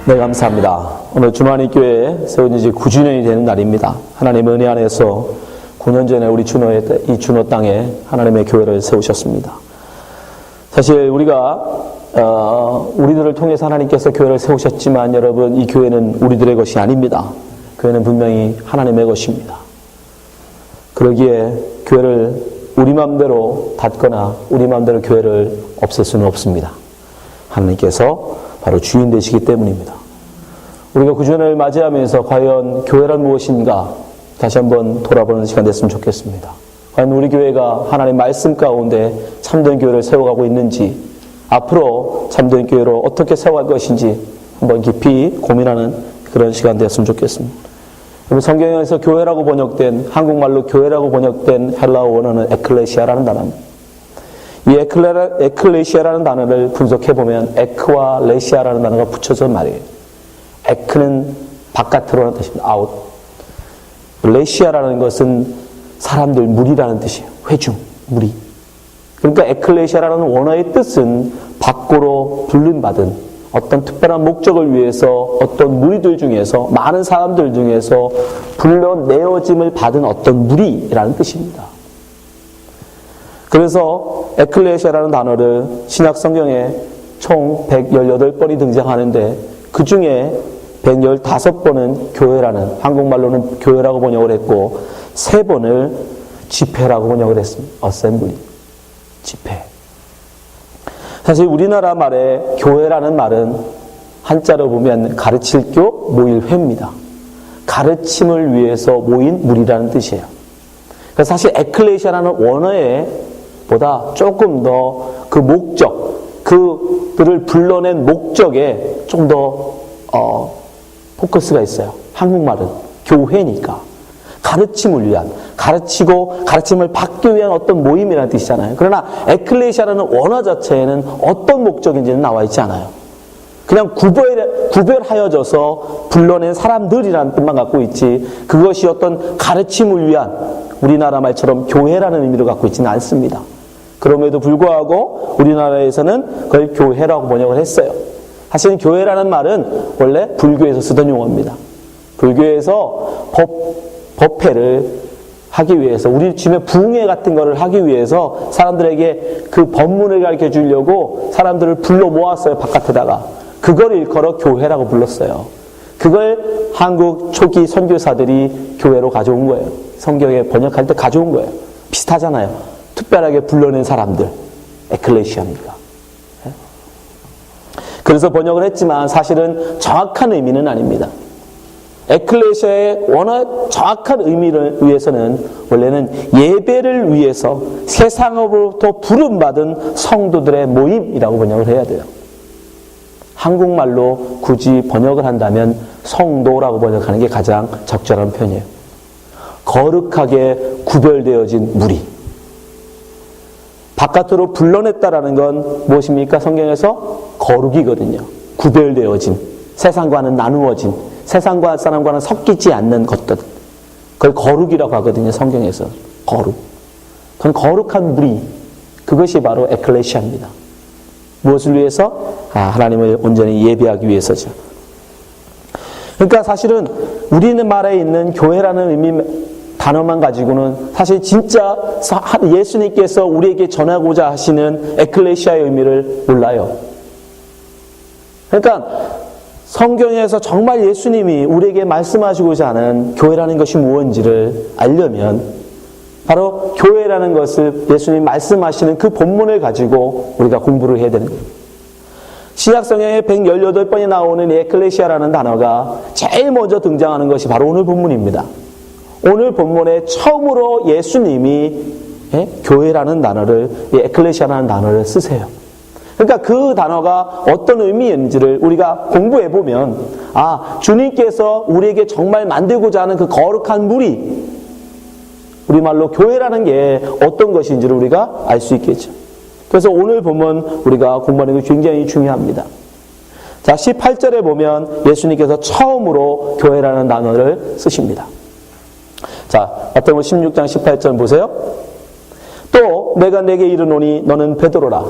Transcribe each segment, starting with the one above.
네, 감사합니다. 오늘 주만희 교회에 세운 지 9주년이 되는 날입니다. 하나님의 은혜 안에서 9년 전에 우리 이 준호 땅에 하나님의 교회를 세우셨습니다. 사실 우리들을 통해서 하나님께서 교회를 세우셨지만 여러분, 이 교회는 우리들의 것이 아닙니다. 교회는 분명히 하나님의 것입니다. 그러기에 교회를 우리 마음대로 닫거나 우리 마음대로 교회를 없앨 수는 없습니다. 하나님께서 바로 주인 되시기 때문입니다. 우리가 구주년을 맞이하면서 과연 교회란 무엇인가 다시 한번 돌아보는 시간 됐으면 좋겠습니다. 과연 우리 교회가 하나님의 말씀 가운데 참된 교회를 세워가고 있는지, 앞으로 참된 교회로 어떻게 세워갈 것인지 한번 깊이 고민하는 그런 시간 되었으면 좋겠습니다. 성경에서 교회라고 번역된, 한국말로 교회라고 번역된 헬라어 원어는 에클레시아라는 단어입니다. 이 에클레시아라는 단어를 분석해보면 에크와 레시아라는 단어가 붙여져 말이에요. 에크는 바깥으로라는 뜻입니다. 아웃. 레시아라는 것은 사람들, 무리라는 뜻이에요. 회중, 무리. 그러니까 에클레시아라는 원어의 뜻은 밖으로 불림받은 어떤 특별한 목적을 위해서 어떤 무리들 중에서, 많은 사람들 중에서 불러내어짐을 받은 어떤 무리라는 뜻입니다. 그래서 에클레시아라는 단어를 신약 성경에 총 118번이 등장하는데 그 중에 115번은 교회라는, 한국말로는 교회라고 번역을 했고 3번을 집회라고 번역을 했습니다. 어셈블리, 집회. 사실 우리나라 말에 교회라는 말은 한자로 보면 가르칠 교, 모일 회입니다. 가르침을 위해서 모인 무리라는 뜻이에요. 그래서 사실 에클레시아라는 원어에 보다 조금 더 그 목적, 그들을 불러낸 목적에 좀 더 포커스가 있어요. 한국말은 교회니까 가르침을 위한, 가르치고 가르침을 받기 위한 어떤 모임이라는 뜻이잖아요. 그러나 에클레시아라는 원어 자체에는 어떤 목적인지는 나와 있지 않아요. 그냥 구별하여져서 불러낸 사람들이라는 뜻만 갖고 있지, 그것이 어떤 가르침을 위한, 우리나라 말처럼 교회라는 의미를 갖고 있지는 않습니다. 그럼에도 불구하고 우리나라에서는 그걸 교회라고 번역을 했어요. 사실 교회라는 말은 원래 불교에서 쓰던 용어입니다. 불교에서 법회를 하기 위해서, 우리 집에 부흥회 같은 거를 하기 위해서 사람들에게 그 법문을 가르쳐 주려고 사람들을 불러 모았어요, 바깥에다가. 그걸 일컬어 교회라고 불렀어요. 그걸 한국 초기 선교사들이 교회로 가져온 거예요. 성경에 번역할 때 가져온 거예요. 비슷하잖아요. 특별하게 불러낸 사람들, 에클레시아입니다. 그래서 번역을 했지만 사실은 정확한 의미는 아닙니다. 에클레시아의 원어 정확한 의미를 위해서는 원래는 예배를 위해서 세상으로부터 부름받은 성도들의 모임이라고 번역을 해야 돼요. 한국말로 굳이 번역을 한다면 성도라고 번역하는 게 가장 적절한 표현이에요. 거룩하게 구별되어진 무리. 바깥으로 불러냈다라는 건 무엇입니까? 성경에서 거룩이거든요. 구별되어진, 세상과는 나누어진, 세상과 사람과는 섞이지 않는 것들. 그걸 거룩이라고 하거든요. 성경에서. 거룩. 그건 거룩한 무리. 그것이 바로 에클레시아입니다. 무엇을 위해서? 하나님을 온전히 예배하기 위해서죠. 그러니까 사실은 우리는 말에 있는 교회라는 의미, 단어만 가지고는 사실 진짜 예수님께서 우리에게 전하고자 하시는 에클레시아의 의미를 몰라요. 그러니까 성경에서 정말 예수님이 우리에게 말씀하시고자 하는 교회라는 것이 무엇인지를 알려면 바로 교회라는 것을 예수님이 말씀하시는 그 본문을 가지고 우리가 공부를 해야 되는 거예요. 신약성경에 118번이 나오는 이 에클레시아라는 단어가 제일 먼저 등장하는 것이 바로 오늘 본문입니다. 오늘 본문에 처음으로 예수님이 교회라는 단어를, 에클레시아라는 단어를 쓰세요. 그러니까 그 단어가 어떤 의미인지를 우리가 공부해보면, 주님께서 우리에게 정말 만들고자 하는 그 거룩한 무리, 우리말로 교회라는 게 어떤 것인지를 우리가 알 수 있겠죠. 그래서 오늘 보면 우리가 공부하는 게 굉장히 중요합니다. 자, 18절에 보면 예수님께서 처음으로 교회라는 단어를 쓰십니다. 자, 마태복음 16장 18절 보세요. 또 내가 내게 이르노니 너는 베드로라.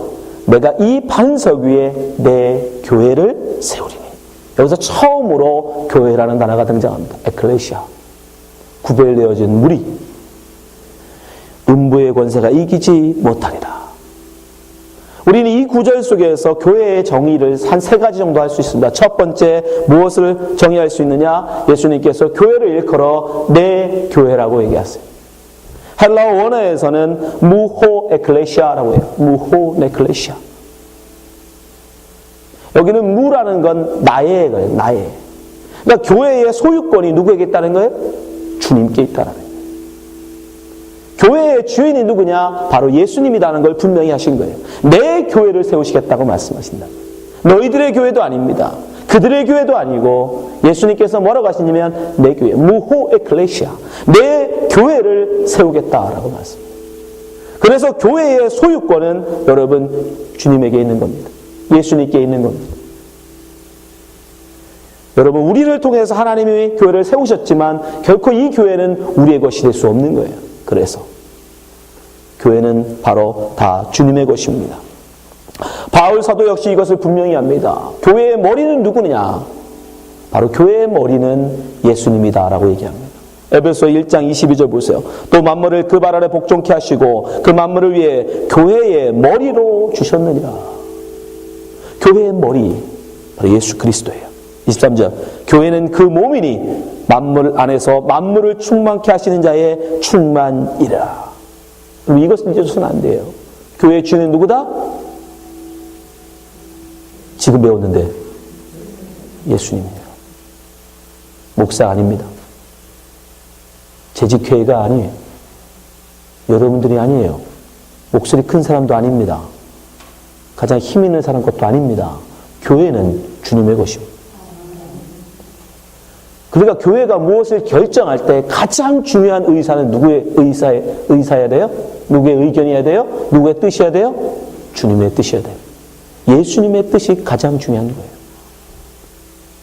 내가 이 반석 위에 내 교회를 세우리니. 여기서 처음으로 교회라는 단어가 등장합니다. 에클레시아. 구별되어진 무리. 음부의 권세가 이기지 못하리라. 우리는 이 구절 속에서 교회의 정의를 한 세 가지 정도 할 수 있습니다. 첫 번째, 무엇을 정의할 수 있느냐? 예수님께서 교회를 일컬어 내 교회라고 얘기하세요. 헬라어 원어에서는 무호 에클레시아라고 해요. 무호 에클레시아. 여기는 무라는 건 나의 거예요. 나의. 그러니까 교회의 소유권이 누구에게 있다는 거예요? 주님께 있다는 거예요. 교회의 주인이 누구냐? 바로 예수님이라는 걸 분명히 하신 거예요. 내 교회를 세우시겠다고 말씀하신다. 너희들의 교회도 아닙니다. 그들의 교회도 아니고 예수님께서 뭐라고 하시냐면 내 교회, 무호 에클레시아, 내 교회를 세우겠다라고 말씀합니다. 그래서 교회의 소유권은 여러분 주님에게 있는 겁니다. 예수님께 있는 겁니다. 여러분, 우리를 통해서 하나님이 교회를 세우셨지만 결코 이 교회는 우리의 것이 될 수 없는 거예요. 그래서 교회는 바로 다 주님의 것입니다. 바울 사도 역시 이것을 분명히 합니다. 교회의 머리는 누구냐? 바로 교회의 머리는 예수님이다라고 얘기합니다. 에베소 1장 22절 보세요. 또 만물을 그 발 아래 복종케 하시고 그 만물을 위해 교회의 머리로 주셨느니라. 교회의 머리, 바로 예수 그리스도예요. 23절, 교회는 그 몸이니 만물 안에서 만물을 충만케 하시는 자의 충만이라. 이것을 잊어서는 안 돼요. 교회의 주인은 누구다? 지금 배웠는데 예수님이에요. 목사 아닙니다. 재직회의가 아니에요. 여러분들이 아니에요. 목소리 큰 사람도 아닙니다. 가장 힘 있는 사람 것도 아닙니다. 교회는 주님의 것입니다. 그러니까 교회가 무엇을 결정할 때 가장 중요한 의사는 누구의 의사여야 돼요? 누구의 의견이어야 돼요? 누구의 뜻이어야 돼요? 주님의 뜻이어야 돼요. 예수님의 뜻이 가장 중요한 거예요.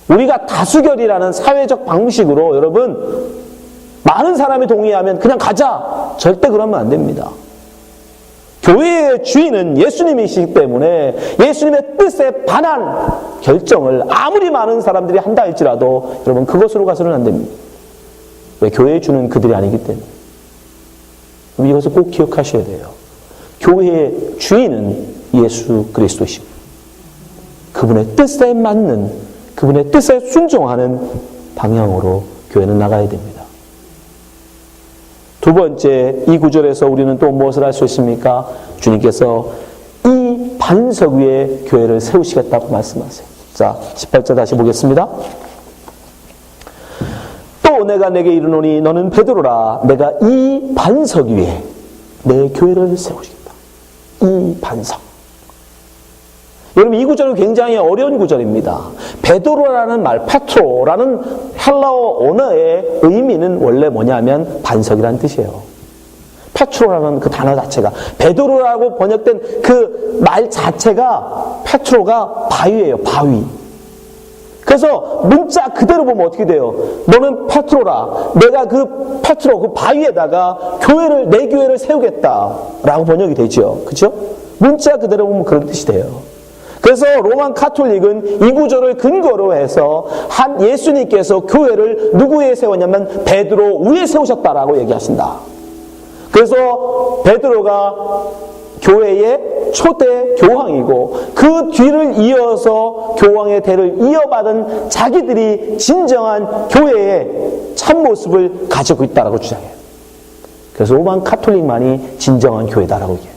우리가 다수결이라는 사회적 방식으로 여러분 많은 사람이 동의하면 그냥 가자. 절대 그러면 안 됩니다. 교회의 주인은 예수님이시기 때문에 예수님의 뜻에 반한 결정을 아무리 많은 사람들이 한다 할지라도 여러분 그것으로 가서는 안 됩니다. 왜? 교회의 주는 그들이 아니기 때문에. 이것을 꼭 기억하셔야 돼요. 교회의 주인은 예수 그리스도십니다. 그분의 뜻에 맞는, 그분의 뜻에 순종하는 방향으로 교회는 나가야 됩니다. 두 번째, 이 구절에서 우리는 또 무엇을 할 수 있습니까? 주님께서 이 반석 위에 교회를 세우시겠다고 말씀하세요. 자, 18절 다시 보겠습니다. 또 내가 내게 이르노니 너는 베드로라. 내가 이 반석 위에 내 교회를 세우시겠다. 이 반석. 여러분, 이 구절은 굉장히 어려운 구절입니다. 베드로라는 말, 페트로라는 헬라어 언어의 의미는 원래 뭐냐면 반석이라는 뜻이에요. 페트로라는 그 단어 자체가, 베드로라고 번역된 그 말 자체가, 페트로가 바위예요, 바위. 그래서 문자 그대로 보면 어떻게 돼요? 너는 페트로라. 내가 그 페트로, 그 바위에다가 교회를, 내 교회를 세우겠다라고 번역이 되죠. 그렇죠? 문자 그대로 보면 그런 뜻이 돼요. 그래서 로만 카톨릭은 이 구절을 근거로 해서 한 예수님께서 교회를 누구 위에 세웠냐면 베드로 위에 세우셨다라고 얘기하신다. 그래서 베드로가 교회의 초대 교황이고 그 뒤를 이어서 교황의 대를 이어받은 자기들이 진정한 교회의 참모습을 가지고 있다라고 주장해요. 그래서 로만 카톨릭만이 진정한 교회다라고 얘기해요.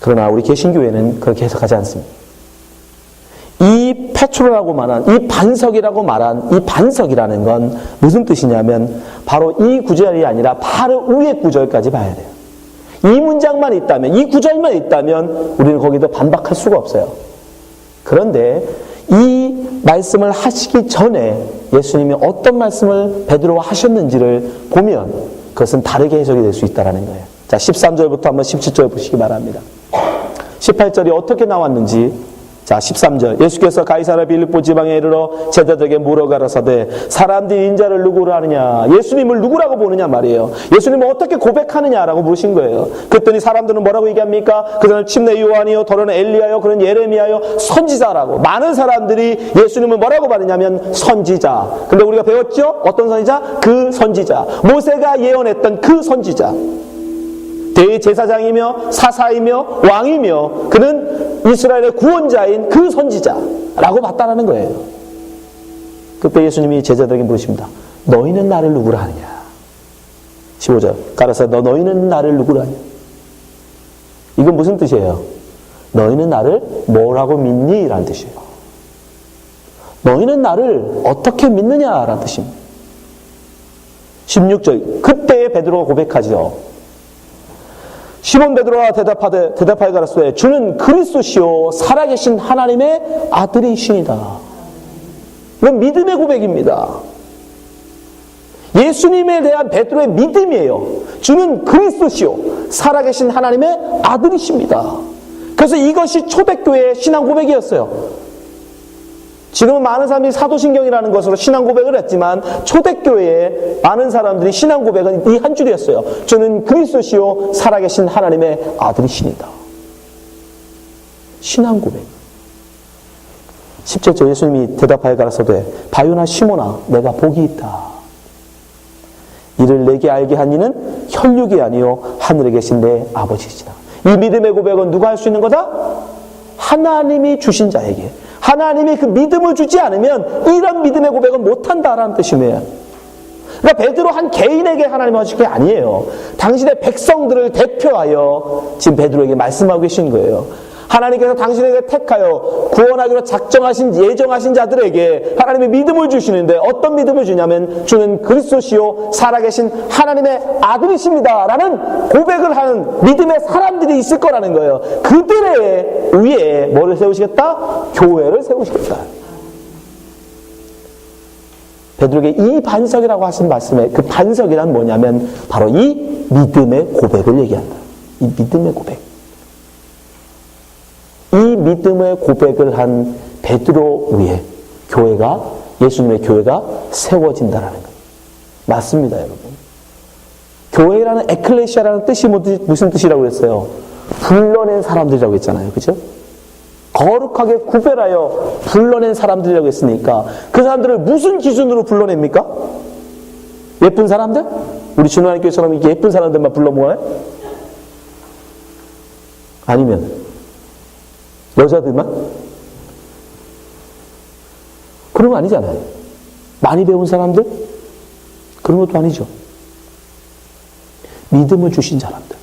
그러나 우리 개신교회는 그렇게 해석하지 않습니다. 이 페트로라고 말한, 이 반석이라고 말한 이 반석이라는 건 무슨 뜻이냐면 바로 이 구절이 아니라 바로 위에 구절까지 봐야 돼요. 이 문장만 있다면, 이 구절만 있다면 우리는 거기도 반박할 수가 없어요. 그런데 이 말씀을 하시기 전에 예수님이 어떤 말씀을 베드로와 하셨는지를 보면 그것은 다르게 해석이 될 수 있다는 거예요. 자, 13절부터 한번 17절 보시기 바랍니다. 18절이 어떻게 나왔는지 자, 13절. 예수께서 가이사랴 빌립보 지방에 이르러 제자들에게 물어가라사대 사람들이 인자를 누구로 하느냐? 예수님을 누구라고 보느냐 말이에요. 예수님을 어떻게 고백하느냐라고 물으신 거예요. 그랬더니 사람들은 뭐라고 얘기합니까? 그 사람 침례 요한이요, 더러는 엘리야요, 그런 예레미야요, 선지자라고. 많은 사람들이 예수님을 뭐라고 받느냐면 선지자. 근데 우리가 배웠죠? 어떤 선지자? 그 선지자. 모세가 예언했던 그 선지자. 대제사장이며 사사이며 왕이며 그는 이스라엘의 구원자인 그 선지자라고 봤다라는 거예요. 그때 예수님이 제자들에게 물으십니다. 너희는 나를 누구라 하느냐? 15절. 가라사 너희는 나를 누구라 하느냐? 이건 무슨 뜻이에요? 너희는 나를 뭐라고 믿니? 라는 뜻이에요. 너희는 나를 어떻게 믿느냐라는 뜻입니다. 16절. 그때에 베드로가 고백하죠. 시몬 베드로가 대답하여 가라사대 주는 그리스도시요 살아계신 하나님의 아들이시니다. 이건 믿음의 고백입니다. 예수님에 대한 베드로의 믿음이에요. 주는 그리스도시요 살아계신 하나님의 아들이십니다. 그래서 이것이 초대교회의 신앙 고백이었어요. 지금은 많은 사람들이 사도신경이라는 것으로 신앙 고백을 했지만 초대교회에 많은 사람들이 신앙 고백은 이 한 줄이었어요. 주는 그리스도시요 살아계신 하나님의 아들이십니다. 신앙 고백. 17절 예수님이 대답하여 가라사대 바요나 시몬아 내가 복이 있다. 이를 내게 알게 한 이는 혈육이 아니요 하늘에 계신 내 아버지시다. 이 믿음의 고백은 누가 할 수 있는 거다? 하나님이 주신 자에게. 하나님이 그 믿음을 주지 않으면 이런 믿음의 고백은 못한다라는 뜻이네요. 그러니까 베드로 한 개인에게 하나님 하신 게 아니에요. 당신의 백성들을 대표하여 지금 베드로에게 말씀하고 계신 거예요. 하나님께서 당신에게 택하여 구원하기로 예정하신 자들에게 하나님의 믿음을 주시는데 어떤 믿음을 주냐면 주는 그리스도시요 살아계신 하나님의 아들이십니다 라는 고백을 하는 믿음의 사람들이 있을 거라는 거예요. 그들의 위에 뭐를 세우시겠다? 교회를 세우시겠다. 베드로에게 이 반석이라고 하신 말씀에 그 반석이란 뭐냐면 바로 이 믿음의 고백을 얘기한다. 이 믿음의 고백. 이 믿음의 고백을 한 베드로 위에 교회가 예수님의 교회가 세워진다라는 거예요. 맞습니다, 여러분. 교회라는 에클레시아라는 뜻이 무슨 뜻이라고 그랬어요? 불러낸 사람들이라고 했잖아요. 그죠? 거룩하게 구별하여 불러낸 사람들이라고 했으니까 그 사람들을 무슨 기준으로 불러냅니까? 예쁜 사람들? 우리 준하님 교회처럼 이렇게 예쁜 사람들만 불러 모아요? 아니면 여자들만? 그런 거 아니잖아요. 많이 배운 사람들? 그런 것도 아니죠. 믿음을 주신 사람들.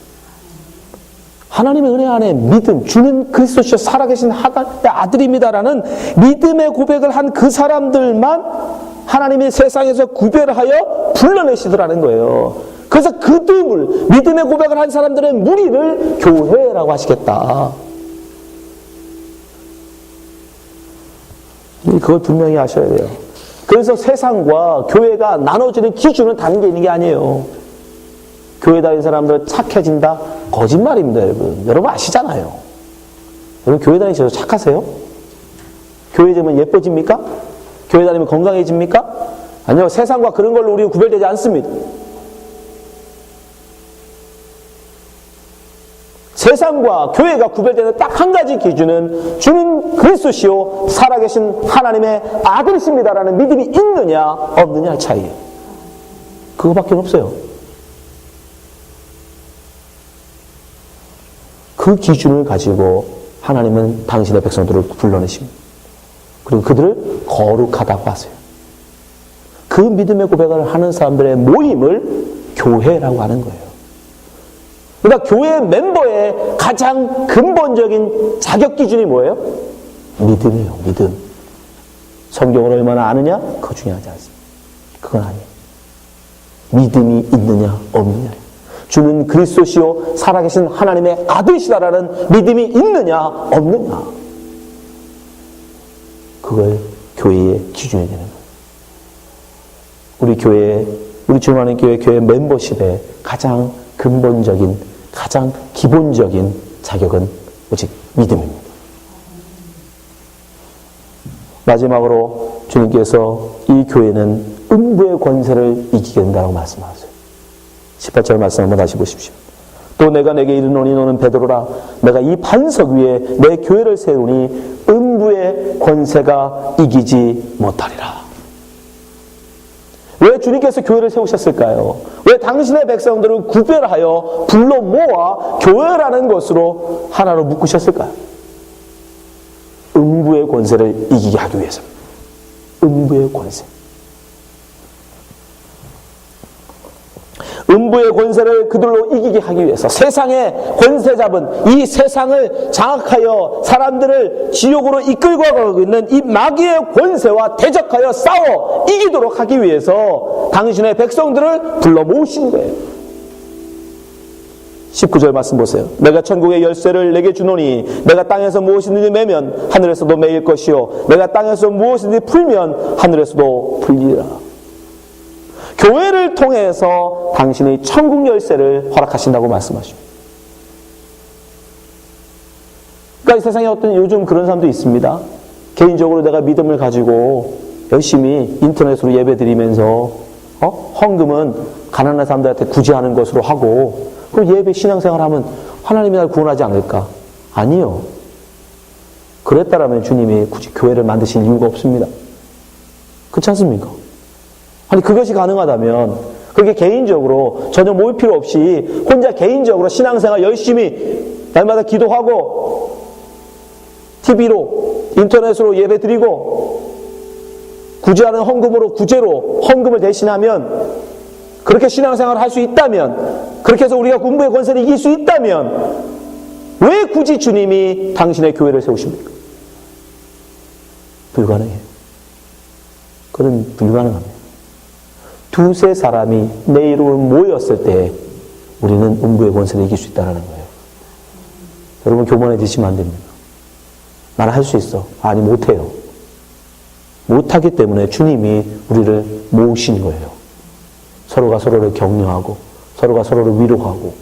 하나님의 은혜 안에 믿음, 주는 그리스도시여 살아계신 하나님의 아들입니다라는 믿음의 고백을 한 그 사람들만 하나님이 세상에서 구별하여 불러내시더라는 거예요. 그래서 그들, 믿음의 고백을 한 사람들의 무리를 교회라고 하시겠다. 그걸 분명히 아셔야 돼요. 그래서 세상과 교회가 나눠지는 기준은 다른 게 있는 게 아니에요. 교회 다니는 사람들 착해진다? 거짓말입니다, 여러분. 여러분 아시잖아요. 여러분 교회 다니셔서 착하세요? 교회 되면 예뻐집니까? 교회 다니면 건강해집니까? 아니요. 세상과 그런 걸로 우리는 구별되지 않습니다. 세상과 교회가 구별되는 딱 한 가지 기준은 주는 그리스도시요 살아계신 하나님의 아들이십니다라는 믿음이 있느냐 없느냐의 차이예요. 그거밖에 없어요. 그 기준을 가지고 하나님은 당신의 백성들을 불러내십니다. 그리고 그들을 거룩하다고 하세요. 그 믿음의 고백을 하는 사람들의 모임을 교회라고 하는 거예요. 그러니까 교회 멤버의 가장 근본적인 자격 기준이 뭐예요? 믿음이에요. 믿음. 성경을 얼마나 아느냐? 그거 중요하지 않습니다. 그건 아니에요. 믿음이 있느냐 없느냐. 주는 그리스도시요 살아계신 하나님의 아들이시다라는 믿음이 있느냐 없느냐. 그걸 교회의 기준이 되는 거예요. 우리 교회, 우리 주님하는 교회 멤버십의 가장 근본적인 가장 기본적인 자격은 오직 믿음입니다. 마지막으로 주님께서 이 교회는 음부의 권세를 이기게 된다고 말씀하세요. 18절 말씀 한번 다시 보십시오. 또 내가 내게 이르노니 너는 베드로라. 내가 이 반석 위에 내 교회를 세우니 음부의 권세가 이기지 못하리라. 왜 주님께서 교회를 세우셨을까요? 왜 당신의 백성들을 구별하여 불러 모아 교회라는 것으로 하나로 묶으셨을까요? 음부의 권세를 이기게 하기 위해서입니다. 음부의 권세. 음부의 권세를 그들로 이기게 하기 위해서 세상의 권세 잡은 이 세상을 장악하여 사람들을 지옥으로 이끌고 가고 있는 이 마귀의 권세와 대적하여 싸워 이기도록 하기 위해서 당신의 백성들을 불러 모으신 거예요. 19절 말씀 보세요. 내가 천국의 열쇠를 내게 주노니 내가 땅에서 무엇이든지 매면 하늘에서도 매일 것이요 내가 땅에서 무엇이든지 풀면 하늘에서도 풀리라. 교회를 통해서 당신의 천국 열쇠를 허락하신다고 말씀하십니다. 그러니까 이 세상에 어떤 요즘 그런 사람도 있습니다. 개인적으로 내가 믿음을 가지고 열심히 인터넷으로 예배 드리면서 헌금은 가난한 사람들한테 구제하는 것으로 하고 그럼 예배 신앙생활하면 하나님이 날 구원하지 않을까? 아니요. 그랬다라면 주님이 굳이 교회를 만드실 이유가 없습니다. 그렇지 않습니까? 아니 그것이 가능하다면 그렇게 개인적으로 전혀 모일 필요 없이 혼자 개인적으로 신앙생활 열심히 날마다 기도하고 TV로 인터넷으로 예배드리고 구제하는 헌금으로 구제로 헌금을 대신하면 그렇게 신앙생활을 할 수 있다면 그렇게 해서 우리가 음부의 권세를 이길 수 있다면 왜 굳이 주님이 당신의 교회를 세우십니까? 불가능해요. 그건 불가능합니다. 두세 사람이 내 이름으로 모였을 때 우리는 음부의 권세를 이길 수 있다는 거예요. 여러분 교만해지시면 안 됩니다. 나는 할 수 있어. 아니 못해요. 못하기 때문에 주님이 우리를 모으신 거예요. 서로가 서로를 격려하고 서로가 서로를 위로하고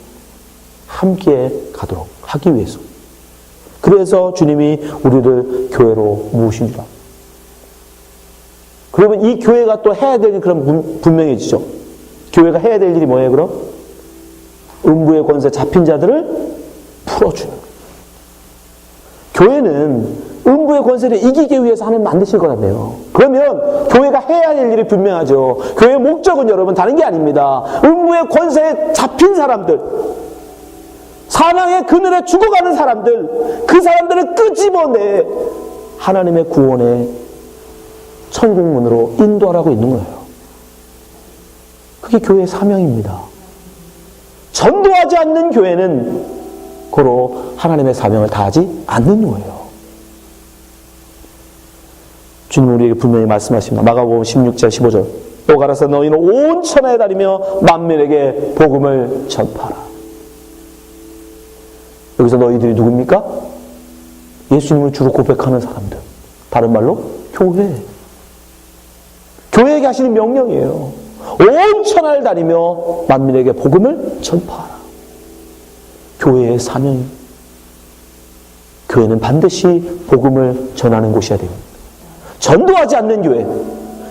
함께 가도록 하기 위해서. 그래서 주님이 우리를 교회로 모으신 줄 압니다. 그러면 이 교회가 또 해야 될 일이 그럼 분명해지죠. 교회가 해야 될 일이 뭐예요, 그럼? 음부의 권세 잡힌 자들을 풀어주는 거예요. 교회는 음부의 권세를 이기기 위해서 하나님 만드실 거란데요. 그러면 교회가 해야 될 일이 분명하죠. 교회의 목적은 여러분 다른 게 아닙니다. 음부의 권세에 잡힌 사람들, 사망의 그늘에 죽어가는 사람들, 그 사람들을 끄집어내 하나님의 구원의 천국문으로 인도하라고 있는 거예요. 그게 교회의 사명입니다. 전도하지 않는 교회는 고로 하나님의 사명을 다하지 않는 거예요. 주님 우리에게 분명히 말씀하십니다. 마가복음 16절 15절 또 가라사 너희는 온 천하에 다니며 만민에게 복음을 전파하라. 여기서 너희들이 누굽니까? 예수님을 주로 고백하는 사람들. 다른 말로 교회. 교회에게 하시는 명령이에요. 온 천하를 다니며 만민에게 복음을 전파하라. 교회의 사명입니다. 교회는 반드시 복음을 전하는 곳이어야 됩니다. 전도하지 않는 교회,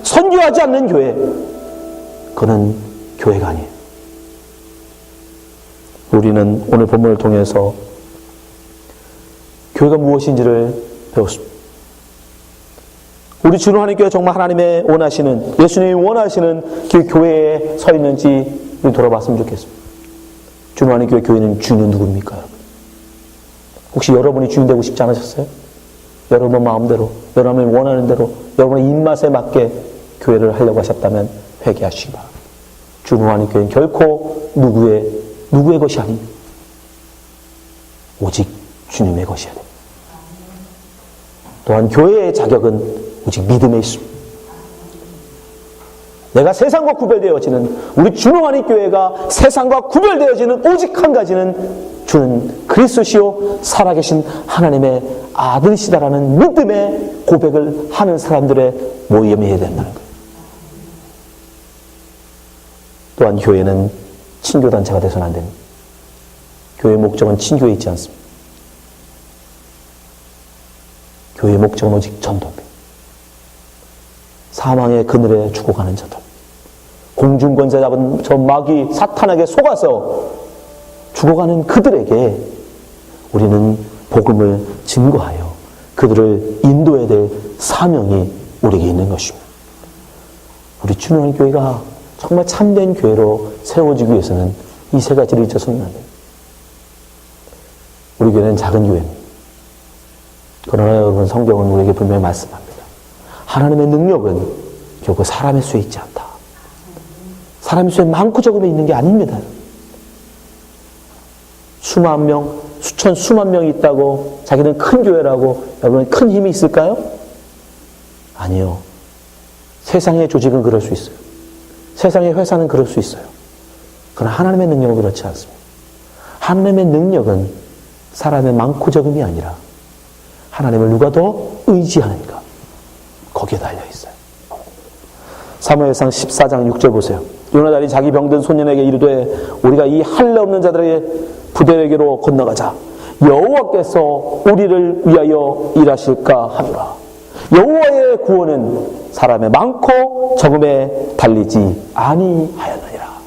선교하지 않는 교회, 그건 교회가 아니에요. 우리는 오늘 본문을 통해서 교회가 무엇인지를 배웠습니다. 우리 주 하나님께서 정말 하나님의 원하시는, 예수님이 원하시는 그 교회에 서 있는지 우리 돌아봤으면 좋겠습니다. 주 하나님께 교회는 주인은 누굽니까? 혹시 여러분이 주인 되고 싶지 않으셨어요? 여러분 마음대로, 여러분이 원하는 대로, 여러분의 입맛에 맞게 교회를 하려고 하셨다면 회개하시기 바랍니다. 주 하나님 교회는 결코 누구의 것이 아닙니다. 오직 주님의 것이어야 됩니다. 또한 교회의 자격은 오직 믿음에 있습니다. 내가 세상과 구별되어지는 우리 주노하니 교회가 세상과 구별되어지는 오직 한 가지는 주는 그리스도시요 살아계신 하나님의 아들이시다라는 믿음의 고백을 하는 사람들의 모임이어야 된다는 거예요. 또한 교회는 친교단체가 돼서는 안 됩니다. 교회의 목적은 친교에 있지 않습니다. 교회의 목적은 오직 전도입니다. 사망의 그늘에 죽어가는 자들, 공중권세 잡은 저 마귀 사탄에게 속아서 죽어가는 그들에게 우리는 복음을 증거하여 그들을 인도해야 될 사명이 우리에게 있는 것입니다. 우리 주님의 교회가 정말 참된 교회로 세워지기 위해서는 이 세 가지를 잊어서는 안 됩니다. 우리 교회는 작은 교회입니다. 그러나 여러분, 성경은 우리에게 분명히 말씀합니다. 하나님의 능력은 결국 사람의 수에 있지 않다. 사람의 수에 많고 적음에 있는 게 아닙니다. 수만 명, 수천, 수만 명이 있다고 자기는 큰 교회라고 여러분 큰 힘이 있을까요? 아니요. 세상의 조직은 그럴 수 있어요. 세상의 회사는 그럴 수 있어요. 그러나 하나님의 능력은 그렇지 않습니다. 하나님의 능력은 사람의 많고 적음이 아니라 하나님을 누가 더 의지하는가, 거기에 달려있어요. 사무엘상 14장 6절 보세요. 요나단이 자기 병든 소년에게 이르되 우리가 이 할례 없는 자들의 부대에게로 건너가자. 여호와께서 우리를 위하여 일하실까 하노라. 여호와의 구원은 사람의 많고 적음에 달리지 아니하였느니라.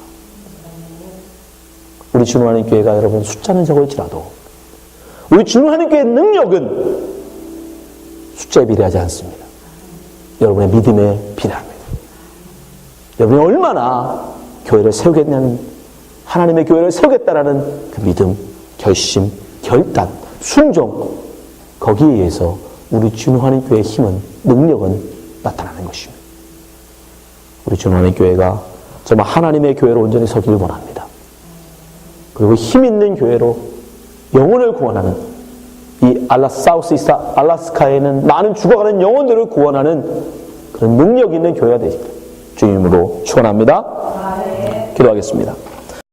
우리 주님하는 교회가 여러분 숫자는 적을지라도 우리 주님하는 교회의 능력은 숫자에 비례하지 않습니다. 여러분의 믿음에 비례합니다. 여러분이 얼마나 교회를 세우겠냐는, 하나님의 교회를 세우겠다라는 그 믿음, 결심, 결단, 순종, 거기에 의해서 우리 주님하는 교회의 힘은, 능력은 나타나는 것입니다. 우리 주님하는 교회가 정말 하나님의 교회로 온전히 서기를 원합니다. 그리고 힘 있는 교회로 영혼을 구원하는, 이 사우스 알래스카에는 많은 죽어가는 영혼들을 구원하는 그런 능력 있는 교회가 되시길 주님으로 축원합니다. 기도하겠습니다.